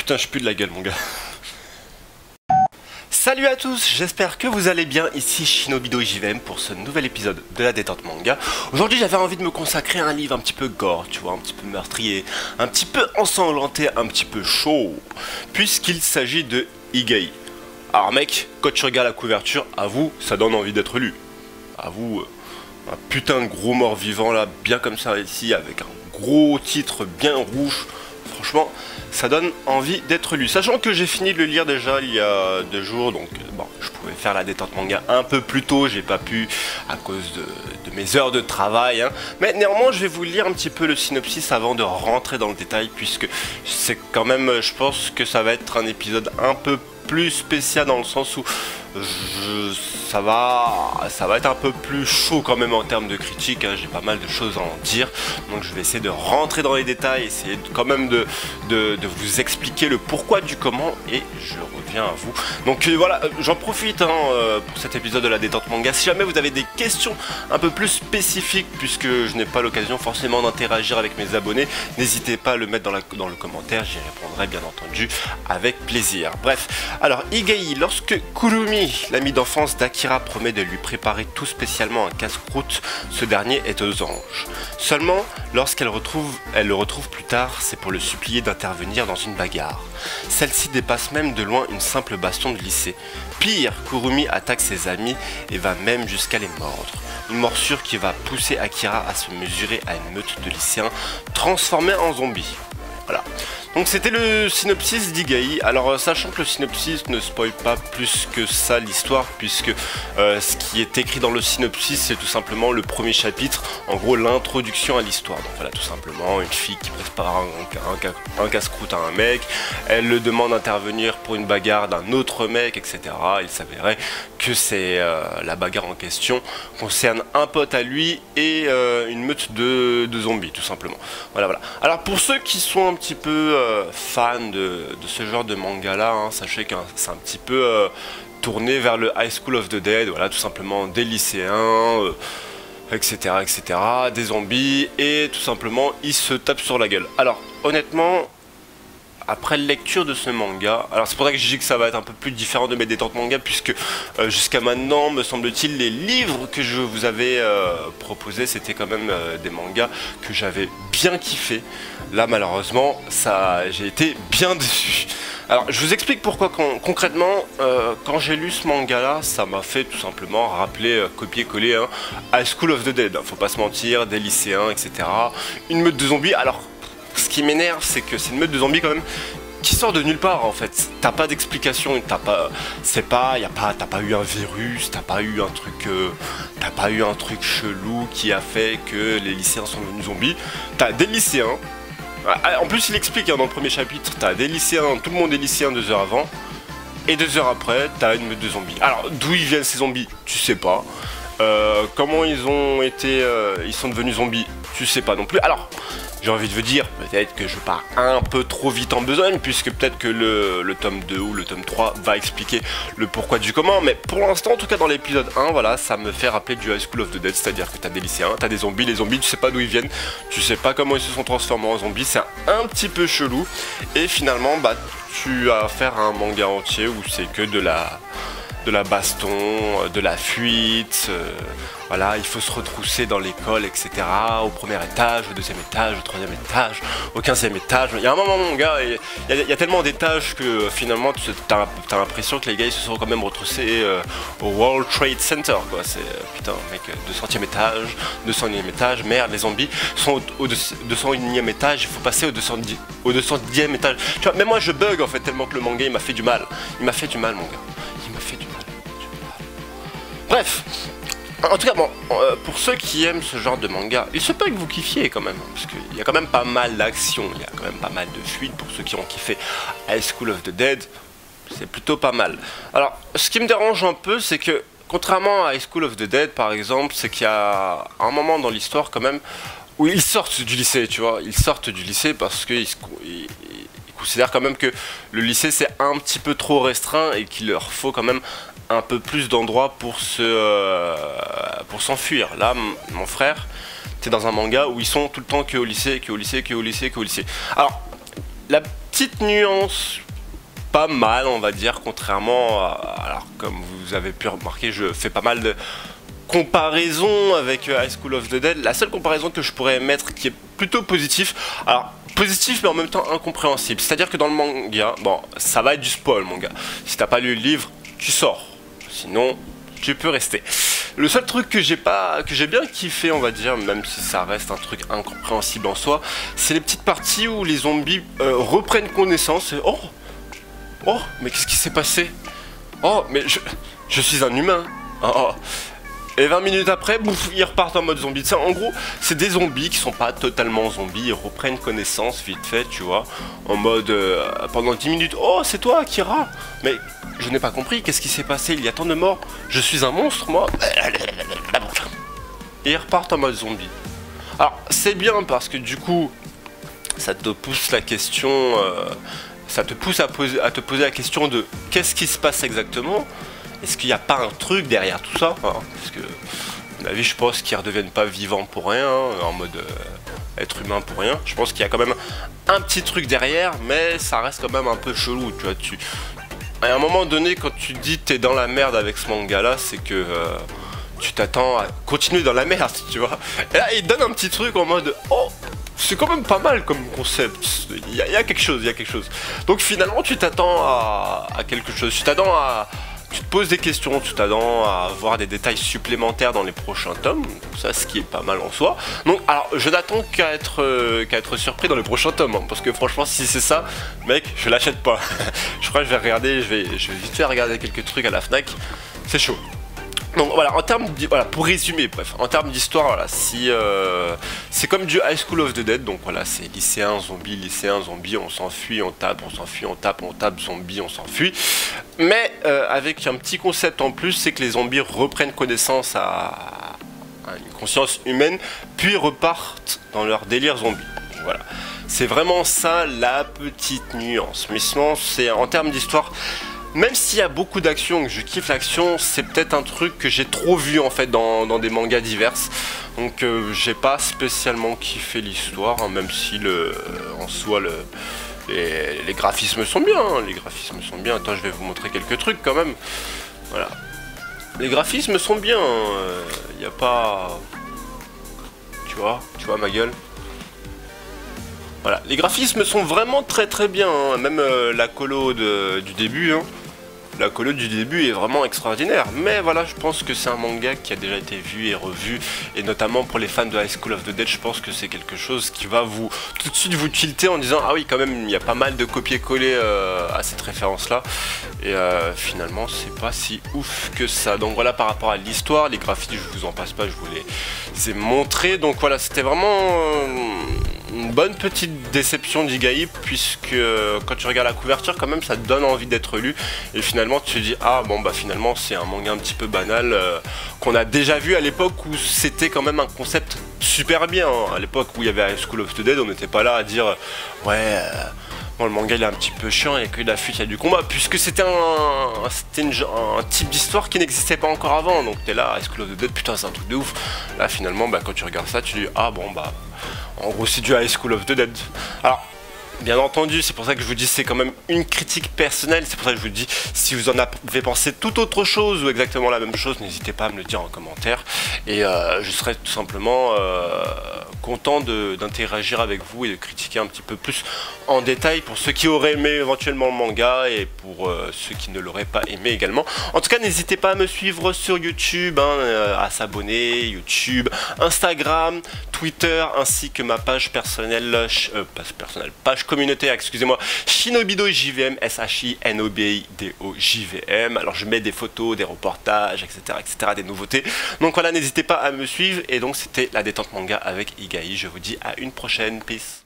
putain, je pue de la gueule, mon gars. Salut à tous, j'espère que vous allez bien, ici Shinobido JVM pour ce nouvel épisode de la détente manga. Aujourd'hui j'avais envie de me consacrer à un livre un petit peu gore, tu vois, un petit peu meurtrier, un petit peu ensanglanté, un petit peu chaud, puisqu'il s'agit de Igai. Alors mec, quand tu regardes la couverture, avoue, ça donne envie d'être lu. Avoue, un putain de gros mort-vivant là, bien comme ça ici, avec un gros titre bien rouge. Franchement, ça donne envie d'être lu. Sachant que j'ai fini de le lire déjà il y a 2 jours, donc bon, je pouvais faire la détente manga un peu plus tôt, j'ai pas pu à cause de mes heures de travail. Hein. Mais néanmoins, je vais vous lire un petit peu le synopsis avant de rentrer dans le détail, puisque c'est quand même, je pense que ça va être un épisode un peu plus spécial dans le sens où ça va être un peu plus chaud quand même en termes de critique, hein. J'ai pas mal de choses à en dire, donc je vais essayer de rentrer dans les détails, essayer quand même de vous expliquer le pourquoi du comment, et je reviens à vous. Donc voilà, j'en profite pour cet épisode de la détente manga. Si jamais vous avez des questions un peu plus spécifiques, puisque je n'ai pas l'occasion forcément d'interagir avec mes abonnés, n'hésitez pas à le mettre dans le commentaire, j'y répondrai bien entendu avec plaisir. Bref, alors Igai, lorsque Kurumi, l'ami d'enfance d'Akira, promet de lui préparer tout spécialement un casse-croûte, ce dernier est aux anges. Seulement, lorsqu'elle le retrouve plus tard, c'est pour le supplier d'intervenir dans une bagarre. Celle-ci dépasse même de loin une simple baston de lycée. Pire, Kurumi attaque ses amis et va même jusqu'à les mordre. Une morsure qui va pousser Akira à se mesurer à une meute de lycéens transformés en zombies. Voilà. Donc c'était le synopsis d'Igai. Alors sachant que le synopsis ne spoil pas plus que ça l'histoire, puisque ce qui est écrit dans le synopsis c'est tout simplement le premier chapitre, en gros l'introduction à l'histoire. Donc voilà, tout simplement une fille qui prépare un casse-croûte à un mec, elle le demande d'intervenir pour une bagarre d'un autre mec, etc. Il s'avérait que c'est la bagarre en question concerne un pote à lui et une meute de zombies, tout simplement. Voilà, voilà. Alors pour ceux qui sont un petit peu fan de ce genre de manga là, hein, sachez que c'est un petit peu tourné vers le High School of the Dead, voilà, tout simplement des lycéens, etc., etc., des zombies, et tout simplement ils se tapent sur la gueule. Alors honnêtement, après lecture de ce manga, alors c'est pour ça que je dis que ça va être un peu plus différent de mes détentes manga, puisque jusqu'à maintenant, me semble-t-il, les livres que je vous avais proposés, c'était quand même des mangas que j'avais bien kiffé. Là, malheureusement, j'ai été bien déçu. Alors, je vous explique pourquoi concrètement, quand j'ai lu ce manga-là, ça m'a fait tout simplement rappeler, copier-coller, hein, High School of the Dead. Faut pas se mentir, des lycéens, etc. Une meute de zombies. Alors, ce qui m'énerve, c'est que c'est une meute de zombies quand même qui sort de nulle part en fait. T'as pas d'explication, t'as pas eu un virus, t'as pas eu un truc chelou qui a fait que les lycéens sont devenus zombies. T'as des lycéens. En plus, il explique dans le premier chapitre, t'as des lycéens, tout le monde est lycéen 2 heures avant, et 2 heures après, t'as une meute de zombies. Alors, d'où ils viennent ces zombies, tu sais pas. Comment ils sont devenus zombies, tu sais pas non plus. Alors, j'ai envie de vous dire, peut-être que je pars un peu trop vite en besogne, puisque peut-être que le tome 2 ou le tome 3 va expliquer le pourquoi du comment, mais pour l'instant, en tout cas dans l'épisode 1, voilà, ça me fait rappeler du High School of the Dead, c'est-à-dire que t'as des lycéens, t'as des zombies, les zombies, tu sais pas d'où ils viennent, tu sais pas comment ils se sont transformés en zombies, c'est un petit peu chelou, et finalement, bah, tu as affaire à un manga entier où c'est que de la baston, de la fuite, voilà, il faut se retrousser dans l'école, etc. Au premier étage, au deuxième étage, au troisième étage, au 15e étage. Il y a un moment, mon gars, il y a tellement d'étages que finalement, t'as l'impression que les gars ils se sont quand même retroussés au World Trade Center, quoi. C'est putain, mec, 200e étage, 201e étage, merde, les zombies sont au 201e étage, il faut passer au 210e étage. Tu vois, même moi je bug en fait, tellement que le manga il m'a fait du mal. Il m'a fait du mal, mon gars. Il m'a fait du mal. Bref, en tout cas, bon, pour ceux qui aiment ce genre de manga, il se peut que vous kiffiez quand même, parce qu'il y a quand même pas mal d'action, il y a quand même pas mal de fuites. Pour ceux qui ont kiffé High School of the Dead, c'est plutôt pas mal. Alors, ce qui me dérange un peu, c'est que, contrairement à High School of the Dead, par exemple, c'est qu'il y a un moment dans l'histoire quand même où ils sortent du lycée, tu vois, ils sortent du lycée parce qu'ils considèrent quand même que le lycée c'est un petit peu trop restreint et qu'il leur faut quand même un peu plus d'endroits pour s'enfuir. Là, mon frère, t'es dans un manga où ils sont tout le temps que au lycée, que au lycée, que au lycée, que au lycée. Alors, petite nuance pas mal, on va dire, contrairement à... Alors, comme vous avez pu remarquer, je fais pas mal de comparaisons avec High School of the Dead. La seule comparaison que je pourrais mettre qui est plutôt positif, alors positif mais en même temps incompréhensible, c'est-à-dire que dans le manga, bon, ça va être du spoil mon gars, si t'as pas lu le livre, tu sors, sinon tu peux rester. Le seul truc que j'ai bien kiffé, on va dire, même si ça reste un truc incompréhensible en soi, c'est les petites parties où les zombies reprennent connaissance et oh, mais qu'est-ce qui s'est passé? Oh, mais je suis un humain. Oh. Et 20 minutes après, bouf, ils repartent en mode zombie. Ça, en gros, c'est des zombies qui sont pas totalement zombies, ils reprennent connaissance vite fait, tu vois, en mode pendant 10 minutes. Oh, c'est toi, Akira. Mais je n'ai pas compris, qu'est-ce qui s'est passé? Il y a tant de morts. Je suis un monstre, moi. Et ils repartent en mode zombie. Alors, c'est bien parce que du coup, ça te pousse la question, ça te pousse à te poser la question de qu'est-ce qui se passe exactement. Est-ce qu'il n'y a pas un truc derrière tout ça, hein? Parce que, à mon avis, je pense qu'ils ne redeviennent pas vivants pour rien, hein, en mode être humain pour rien. Je pense qu'il y a quand même un petit truc derrière, mais ça reste quand même un peu chelou, tu vois. À un moment donné, quand tu dis que tu es dans la merde avec ce manga-là, c'est que tu t'attends à continuer dans la merde, tu vois. Et là, il donne un petit truc en mode « Oh, c'est quand même pas mal comme concept, il y a quelque chose, il y a quelque chose. » Donc finalement, tu t'attends à quelque chose, tu te poses des questions, tu t'attends à avoir des détails supplémentaires dans les prochains tomes, ça ce qui est pas mal en soi. Donc alors je n'attends qu'à être surpris dans les prochains tomes, hein, parce que franchement si c'est ça, mec, je l'achète pas. Je crois que je vais regarder, je vais vite fait regarder quelques trucs à la Fnac, c'est chaud. Donc voilà, voilà, pour résumer, bref, en termes d'histoire, voilà, si c'est comme du High School of the Dead, donc voilà, c'est lycéen, zombie, on s'enfuit, on tape, zombie, on s'enfuit. Mais avec un petit concept en plus, c'est que les zombies reprennent connaissance à une conscience humaine, puis repartent dans leur délire zombie. Donc, voilà, c'est vraiment ça la petite nuance. Mais sinon, c'est en termes d'histoire. Même s'il y a beaucoup d'action, que je kiffe l'action, c'est peut-être un truc que j'ai trop vu en fait dans des mangas divers. Donc j'ai pas spécialement kiffé l'histoire, hein, même si en soi les graphismes sont bien. Hein, les graphismes sont bien. Attends, je vais vous montrer quelques trucs quand même. Voilà. Les graphismes sont bien. Il n'y a pas... Tu vois ma gueule. Voilà, les graphismes sont vraiment très très bien, hein. Même la colo du début, hein. La colo du début est vraiment extraordinaire, mais voilà, je pense que c'est un manga qui a déjà été vu et revu, et notamment pour les fans de High School of the Dead, je pense que c'est quelque chose qui va tout de suite vous tilter en disant ah oui quand même il y a pas mal de copier-coller à cette référence là, et finalement c'est pas si ouf que ça. Donc voilà, par rapport à l'histoire, les graphismes je vous en passe pas, je vous les ai montrés, donc voilà, c'était vraiment une bonne petite déception d'Igai, puisque quand tu regardes la couverture quand même ça te donne envie d'être lu, et finalement tu te dis ah bon bah finalement c'est un manga un petit peu banal qu'on a déjà vu à l'époque où c'était quand même un concept super bien, hein. À l'époque où il y avait High School of the Dead, on n'était pas là à dire ouais bon le manga il est un petit peu chiant et que la fuite il y a du combat, puisque c'était un type d'histoire qui n'existait pas encore avant. Donc t'es là, High School of the Dead, putain c'est un truc de ouf. Là finalement bah quand tu regardes ça tu dis ah bon bah en gros c'est du High School of the Dead. Alors bien entendu, c'est pour ça que je vous dis c'est quand même une critique personnelle, c'est pour ça que je vous dis si vous en avez pensé tout autre chose ou exactement la même chose, n'hésitez pas à me le dire en commentaire, et je serai tout simplement content d'interagir avec vous et de critiquer un petit peu plus en détail pour ceux qui auraient aimé éventuellement le manga et pour ceux qui ne l'auraient pas aimé également. En tout cas, n'hésitez pas à me suivre sur YouTube, hein, à s'abonner, YouTube, Instagram, Twitter, ainsi que ma page personnelle, page communautaire, excusez-moi, Shinobido JVM, SHINOBIDO JVM. Alors je mets des photos, des reportages, etc., des nouveautés. Donc voilà, n'hésitez pas à me suivre. Et donc c'était la détente manga avec Igai. Je vous dis à une prochaine, peace.